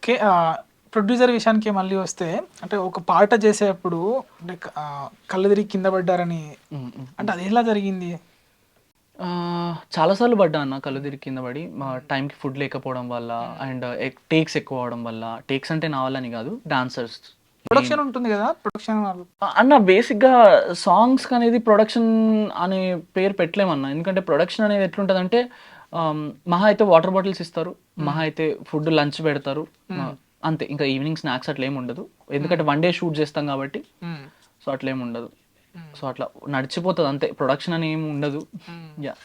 Okay. Producer విషయానికి మళ్ళీ వస్తే అంటే ఒక పాట చేసేటప్పుడు అంటే కళ్ళు తిరిగి కింద పడ్డారని అంటే అది ఎలా జరిగింది? చాలా సార్లు పడ్డా అన్న కళ్ళు తిరిగి కింద పడి. మా టైంకి ఫుడ్ లేకపోవడం వల్ల అండ్ టేక్స్ ఎక్కువ అవ్వడం వల్ల. టేక్స్ అంటే నా వల్లని కాదు, డాన్సర్స్ మెయిన్. ప్రొడక్షన్ ఉంటుంది గదా! ప్రొడక్షన్ వాళ్ళు. అన్న బేసిక్‌గా సాంగ్స్‌కి అనేది ప్రొడక్షన్ అనే పేరు పెట్టలేమన్న. ఎందుకంటే ప్రొడక్షన్ అనేది ఎట్లుంటదంటే మహా అయితే వాటర్ బాటిల్స్ ఇస్తారు. మహా అయితే ఫుడ్, లంచ్ పెడతారు. అంతే. ఇంకా ఈవినింగ్ స్నాక్స్ అట్లా ఏమి ఉండదు. ఎందుకంటే వన్ డే షూట్ చేస్తాం కాబట్టి. సో అట్లేమి ఉండదు. సో అట్లా నడిచిపోతది అంతే. ప్రొడక్షన్ అని ఏమి ఉండదు. యాహ్!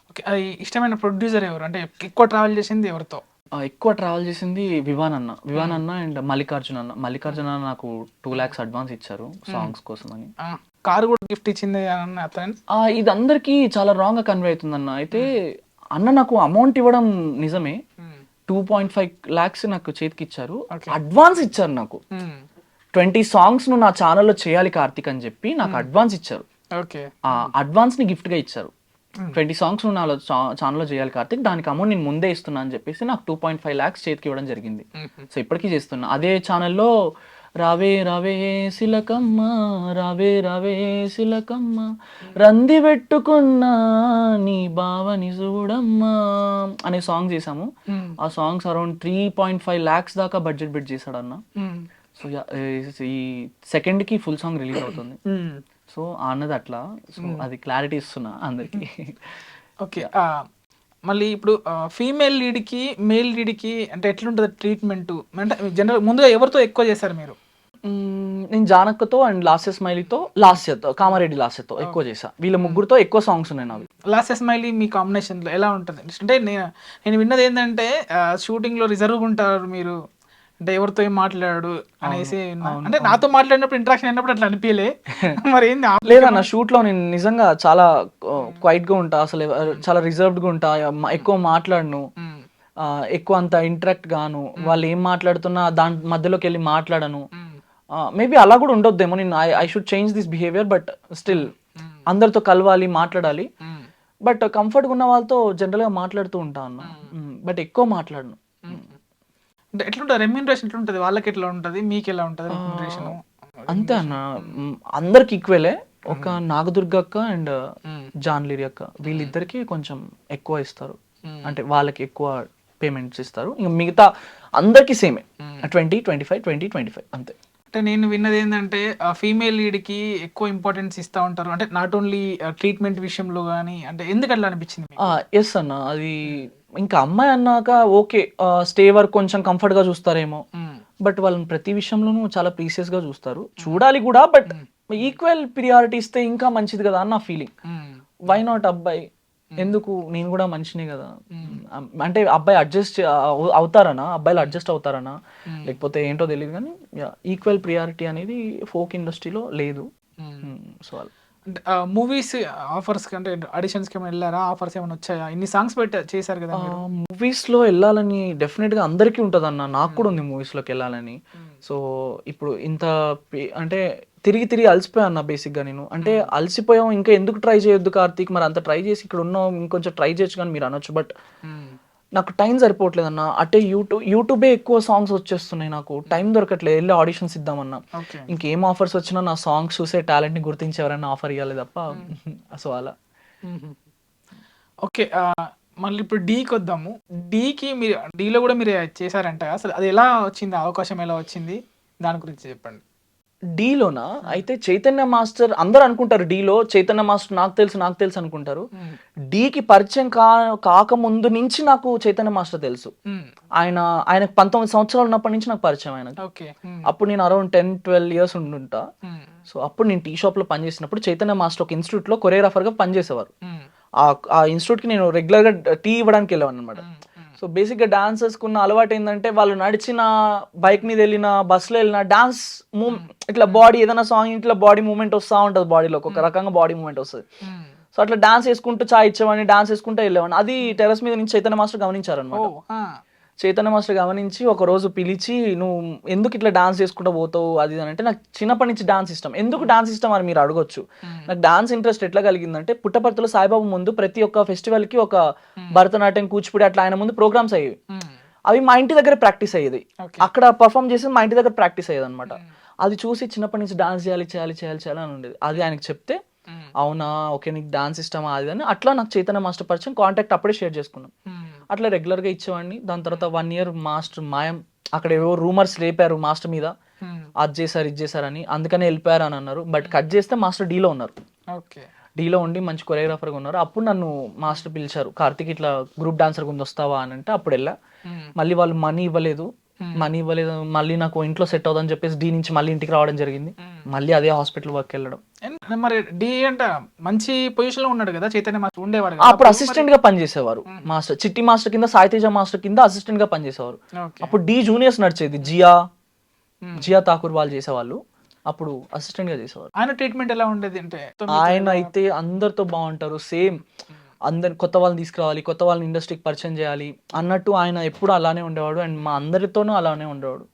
ఓకే. అది ఇష్టమైన ప్రొడ్యూసర్ ఎవరు? అంటే ఎక్కువ ట్రావెల్ చేసింది ఎవరితో? ఎక్కువ ట్రావెల్ చేసింది వివాన్ అన్న. వివాన్ అన్న అండ్ మల్లికార్జున్ అన్న. మల్లికార్జున్ అన్న నాకు 2,00,000 అడ్వాన్స్ ఇచ్చారు సాంగ్స్ కోసమని. కారు కూడా గిఫ్ట్ ఇచ్చింది అన్న అతను. ఇది అందరికీ చాలా రాంగ్‌గా కన్వే అవుతుందన్న. అయితే అన్న నాకు అమౌంట్ ఇవ్వడం నిజమే. 2.5 lakhs నాకు చేతికిచ్చారు. అడ్వాన్స్ ఇచ్చారు నాకు. 20 సాంగ్స్ నువ్వు నా ఛానల్‌లో చేయాలి కార్తీక్ అని చెప్పి నాకు అడ్వాన్స్ ఇచ్చారు. ఓకే. ఆ అడ్వాన్స్‌ని గిఫ్ట్‌గా ఇచ్చారు. 20 సాంగ్స్ నువ్వు నాలో ఛానల్‌లో చేయాలి కార్తీక్, దానికి అమౌంట్ నేను ముందే ఇస్తున్నా అని చెప్పేసి నాకు 2.5 lakhs చేతికి ఇవ్వడం జరిగింది. సో ఇప్పటికీ చేస్తున్నా. అదే ఛానల్‌లో రావే రావే సిలకమ్మ, రావే రావే సిలకమ్మ, రంది పెట్టుకున్నా నీ బావని చూడమ్మా అనే సాంగ్ చేసాము. ఆ సాంగ్స్ అరౌండ్ 3.5 lakhs దాకా బడ్జెట్ పెట్టి చేశాడు అన్న. సో ఈ సెకండ్కి ఫుల్ సాంగ్ రిలీజ్ అవుతుంది. సో అన్నది అట్లా. సో అది క్లారిటీ ఇస్తున్నా అందరికి. ఓకే. మళ్ళీ ఇప్పుడు ఫీమేల్ లీడ్‌కి, మేల్ లీడ్‌కి అంటే ఎట్లుంటది ట్రీట్‌మెంటు? అంటే జనరల్ ముందుగా ఎవరితో ఎక్కువ చేశారు మీరు? నేను జానక్కతో అండ్ లాస్య స్మైలీతో, కామారెడ్డి లాస్యతో ఎక్కువ చేశా. వీళ్ళ ముగ్గురితో ఎక్కువ సాంగ్స్ ఉన్నాయి నావి. లాస్య స్మైలీ మీ కాంబినేషన్‌లో ఎలా ఉంటది? అంటే నేను విన్నది ఏందంటే షూటింగ్‌లో రిజర్వ్‌గా ఉంటారు మీరు. అంటే ఎవరితో ఏం మాట్లాడాడు అనేసి విన్నా. అంటే నాతో మాట్లాడినప్పుడు ఇంటరాక్షన్ అయినప్పుడు అట్లా అనిపియలే. మరేంది లేదన్న, షూట్లో నేను నిజంగా చాలా క్వైట్‌గా ఉంటా. అసలు చాలా రిజర్వ్డ్‌గా ఉంటా. ఎక్కువ మాట్లాడను. ఎక్కువ అంత ఇంటరాక్ట్ గాను. వాళ్ళు ఏం మాట్లాడుతున్నా దాని మధ్యలోకి వెళ్ళి మాట్లాడను. మేబీ అలా కూడా ఉండొద్దేమో. నేను I should change this behaviour. But still అందరితో కలవాలి, మాట్లాడాలి. బట్ కంఫర్ట్గా ఉన్న వాళ్ళతో జనరల్గా మాట్లాడుతూ ఉంటా అన్న. బట్ ఎక్కువ మాట్లాడను. అంటే ఎట్లుంటది రెమ్యూనరేషన్ ఎట్లుంటది? వాళ్ళకి ఎట్లా ఉంటది? మీకు ఎలా ఉంటది రెమ్యూనరేషన్? అంతే అన్న, అందరికి ఈక్వలే. ఒక నాగదుర్గ అక్క అండ్ జాన్లిరి అక్క వీళ్ళిద్దరికి కొంచెం ఎక్కువ ఇస్తారు. అంటే వాళ్ళకి ఎక్కువ పేమెంట్స్ ఇస్తారు. ఇంకా మిగతా అందరికి సేమే 20, 25, 20, 25 అంతే. అంటే నేను విన్నది ఏంటంటే ఫీమేల్ లీడ్‌కి ఎక్కువ ఇంపార్టెన్స్ ఇస్తా ఉంటారు. అంటే నాట్ ఓన్లీ ట్రీట్మెంట్ విషయంలో గానీ అంటే ఎందుకు అట్లా అనిపించింది మీకు? ఎస్ అన్న, అది ఇంకా అమ్మాయి అన్నాక ఓకే, స్టే వరకు కొంచెం కంఫర్ట్గా చూస్తారేమో. బట్ వాళ్ళని ప్రతి విషయంలోనూ చాలా ప్రీసియస్గా చూస్తారు. చూడాలి కూడా. బట్ ఈక్వల్ ప్రియారిటీ ఇస్తే ఇంకా మంచిది కదా అన్న ఫీలింగ్. వై నాట్ అబ్బాయి? ఎందుకు? నేను కూడా మనిషినే కదా. అంటే అబ్బాయి అడ్జస్ట్ అవుతారనా, అబ్బాయిలు అడ్జస్ట్ అవుతారనా లేకపోతే ఏంటో తెలియదు కానీ ఈక్వల్ ప్రియారిటీ అనేది ఫోక్ ఇండస్ట్రీలో లేదు. సో అంటే మూవీస్ ఆఫర్స్‌కి అంటే ఆడిషన్స్‌కి ఏమైనా ఎళ్లారా? ఆఫర్స్ ఏమైనా వచ్చాయా? ఇన్ని సాంగ్స్ చేశారు కదా మీరు. మూవీస్లో వెళ్ళాలని డెఫినెట్గా అందరికీ ఉంటుందన్న. నాకు కూడా ఉంది మూవీస్లోకి వెళ్ళాలని. సో ఇప్పుడు ఇంత అంటే తిరిగి తిరిగి అలసిపోయా అన్న బేసిక్గా నేను. అంటే అలసిపోయాం, ఇంకా ఎందుకు ట్రై చేయొద్దు కార్తీక్, మరి అంత ట్రై చేసి ఇక్కడ ఉన్నాం, ఇంకొంచెం ట్రై చేయొచ్చు కానీ మీరు అనొచ్చు. బట్ నాకు టైం సరిపోవట్లేదు అన్న. అంటే యూట్యూబే ఎక్కువ సాంగ్స్ వచ్చేస్తున్నాయి. నాకు టైం దొరకట్లేదు వెళ్ళి ఆడిషన్స్ ఇద్దామన్నా. ఇంకేం ఆఫర్స్ వచ్చినా నా సాంగ్స్ చూసే టాలెంట్ని గుర్తించి ఎవరైనా ఆఫర్ ఇవ్వాలి తప్ప. సో అలా. ఓకే. మళ్ళీ ఇప్పుడు డీకి వద్దాము. డీలో కూడా మీరు చేశారంట. అసలు అది ఎలా వచ్చింది? అవకాశం ఎలా వచ్చింది? దాని గురించి చెప్పండి. డీలోనా? అయితే చైతన్య మాస్టర్ అందరూ అనుకుంటారు డీలో చైతన్య మాస్టర్ నాకు తెలుసు అనుకుంటారు. డీకి పరిచయం కాకముందు నుంచి నాకు చైతన్య మాస్టర్ తెలుసు. ఆయనకు 19 సంవత్సరాలు ఉన్నప్పటి నుంచి నాకు పరిచయం ఆయన. అప్పుడు నేను అరౌండ్ 10-12 years ఉండుంటా. సో అప్పుడు నేను టీ షాప్లో పనిచేసినప్పుడు చైతన్య మాస్టర్ ఒక ఇన్స్టిట్యూట్లో కొరియోగ్రాఫర్గా పనిచేసేవారు. ఆ ఇన్స్టిట్యూట్కి నేను రెగ్యులర్గా టీ ఇవ్వడానికి వెళ్ళేవాను అనమాట. సో బేసిక్గా డాన్సర్స్కి ఉన్న అలవాటు ఏంటంటే వాళ్ళు నడిచిన, బైక్ మీద వెళ్ళిన, బస్సులో వెళ్ళిన డాన్స్ ఇట్లా బాడీ ఏదైనా సాంగ్ ఇట్లా బాడీ మూవ్మెంట్ వస్తూ ఉంటుంది, బాడీలో ఒక రకంగా బాడీ మూవ్మెంట్ వస్తుంది. సో అట్లా డాన్స్ వేసుకుంటూ చాయ్ ఇచ్చేవాడిని, డాన్స్ వేసుకుంటూ వెళ్ళేవాడిని. అది టెర్రస్ మీద నుంచి చైతన్య మాస్టర్ గమనించారనమాట. చైతన్య మాస్టర్ గమనించి ఒక రోజు పిలిచి, నువ్వు ఎందుకు ఇట్లా డాన్స్ చేసుకుంటూ పోతావు అది అని అంటే, నాకు చిన్నప్పటి నుంచి డాన్స్ ఇష్టం. ఎందుకు డాన్స్ ఇష్టం అని మీరు అడగొచ్చు. నాకు డాన్స్ ఇంట్రెస్ట్ ఎట్లా కలిగిందంటే, పుట్టపర్తిలో సాయిబాబు ముందు ప్రతి ఒక్క ఫెస్టివల్కి ఒక భరతనాట్యం, కూచిపూడి అట్లా ఆయన ముందు ప్రోగ్రామ్స్ అయ్యేవి. అవి మా ఇంటి దగ్గర ప్రాక్టీస్ అయ్యేది. ఓకే. అక్కడ పర్ఫామ్ చేసి మా ఇంటి దగ్గర ప్రాక్టీస్ అయ్యేది అనమాట. అది చూసి చిన్నప్పటి నుంచి డాన్స్ చేయాలి చేయాలి చేయాలి చేయాలి అని ఉండేది. అది ఆయనకి చెప్తే అవునా ఓకే నీకు డాన్స్ ఇష్టమా అది అని అట్లా నాకు చైతన్య మాస్టర్ పరిచయం, కాంటాక్ట్ అప్పుడే షేర్ చేసుకున్నాం. అట్లా రెగ్యులర్గా ఇచ్చేవాడిని. దాని తర్వాత 1 year మాస్టర్ మాయం, అక్కడ ఏవో రూమర్స్ లేపారు మాస్టర్ మీద, అది చేశారు ఇది చేశారని, అందుకనే వెళ్ళిపోయారు అని అన్నారు. బట్ కట్ చేస్తే మాస్టర్ డీలో ఉన్నారు. ఓకే. డీలో ఉండి మంచి కొరియోగ్రాఫర్గా ఉన్నారు. అప్పుడు నన్ను మాస్టర్ పిలిచారు, కార్తిక్ ఇట్లా గ్రూప్ డాన్సర్ గురించి వస్తావా అని అంటే అప్పుడు వెళ్ళా. మళ్ళీ వాళ్ళు మనీ ఇవ్వలేదు, మళ్ళీ నాకు ఇంట్లో సెట్ అవుతుందని చెప్పేసి డీ నుంచి మళ్ళీ ఇంటికి రావడం జరిగింది. మళ్ళీ అదే హాస్పిటల్ వర్క్ వెళ్ళడం. మరి డి అంట మంచి పొజిషన్ లో ఉన్నాడు కదా చైతన్య మాస్టర్, ఉండేవాడు కదా అప్పుడు అసిస్టెంట్ గా పనిచేసేవారు మాస్టర్. చిట్టి మాస్టర్ కింద, సాయితేజ మాస్టర్ కింద అసిస్టెంట్ గా పనిచేసేవారు. ఓకే. అప్పుడు డి జూనియర్స్ నడిచేది, జియా ఠాకూర్ వాళ్ళు చేసేవాళ్ళు, అప్పుడు అసిస్టెంట్ గా చేసేవారు. ఆయన ట్రీట్మెంట్ ఎలా ఉండేది అంటే? ఆయన అయితే అందరితో బాగుంటారు, సేమ్ అందరు కొత్త వాళ్ళని తీసుకురావాలి, కొత్త వాళ్ళని ఇండస్ట్రీకి పరిచయం చేయాలి అన్నట్టు ఆయన ఎప్పుడు అలానే ఉండేవాడు. అండ్ మా అందరితోనూ అలానే ఉండేవాడు.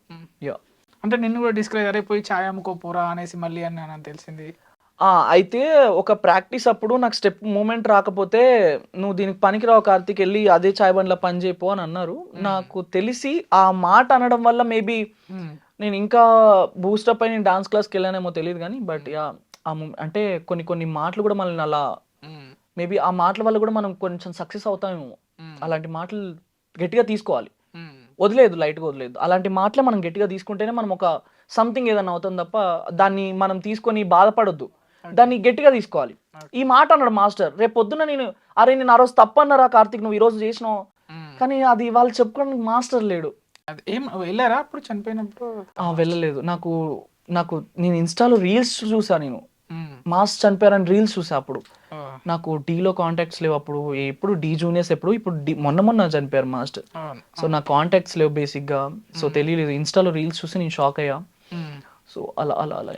యా, అంటే నిన్ను కూడా డిస్కరేజ్ అరే పోయి ఛాయ్ అమ్ముకోపోరా అనేసి మళ్ళీ అని నాకు తెలిసింది. అయితే ఒక ప్రాక్టీస్ అప్పుడు నాకు స్టెప్ మూమెంట్ రాకపోతే నువ్వు దీనికి పనికిరావు కార్తీక్, వెళ్ళి అదే చాయ్ బండ్లో పని చేయిపో అని అన్నారు. నాకు తెలిసి ఆ మాట అనడం వల్ల మేబీ నేను ఇంకా బూస్టప్ అయి నేను డాన్స్ క్లాస్కి వెళ్ళానేమో తెలియదు కానీ, బట్ యా అంటే కొన్ని మాటలు కూడా మనల్ని అలా, మేబీ ఆ మాటల వల్ల కూడా మనం కొంచెం సక్సెస్ అవుతామేమో. అలాంటి మాటలు గట్టిగా తీసుకోవాలి, వదిలేదు, లైట్గా వదిలేదు. అలాంటి మాటలే మనం గట్టిగా తీసుకుంటేనే మనం ఒక సంథింగ్ ఏదైనా అవుతుంది తప్ప దాన్ని మనం తీసుకొని బాధపడొద్దు, దాన్ని గట్టిగా తీసుకోవాలి. ఈ మాట అన్నాడు మాస్టర్, రేపు పొద్దున నేను అరే నేను ఆ రోజు తప్పన్నారా కార్తీక్ నువ్వు ఈ రోజు చేసినావు, కానీ అది వాళ్ళు చెప్పుకోవడానికి మాస్టర్ లేడు. అది ఏం వెళ్ళారా అప్పుడు చనిపోయినప్పుడు? వెళ్ళలేదు. నాకు నేను ఇన్స్టాలో రీల్స్ చూసా, నేను మాస్ చనిపోయారని రీల్స్ చూసా. అప్పుడు నాకు డీలో కాంటాక్ట్స్ లేవు. అప్పుడు ఎప్పుడు డీ జూనియర్స్ ఎప్పుడు, ఇప్పుడు మొన్న చనిపోయారు మాస్టర్. సో నా కాంటాక్ట్స్ లేవు బేసిక్గా, సో తెలియలేదు. ఇన్స్టాలో రీల్స్ చూసి నేను షాక్ అయ్యా. సో అలా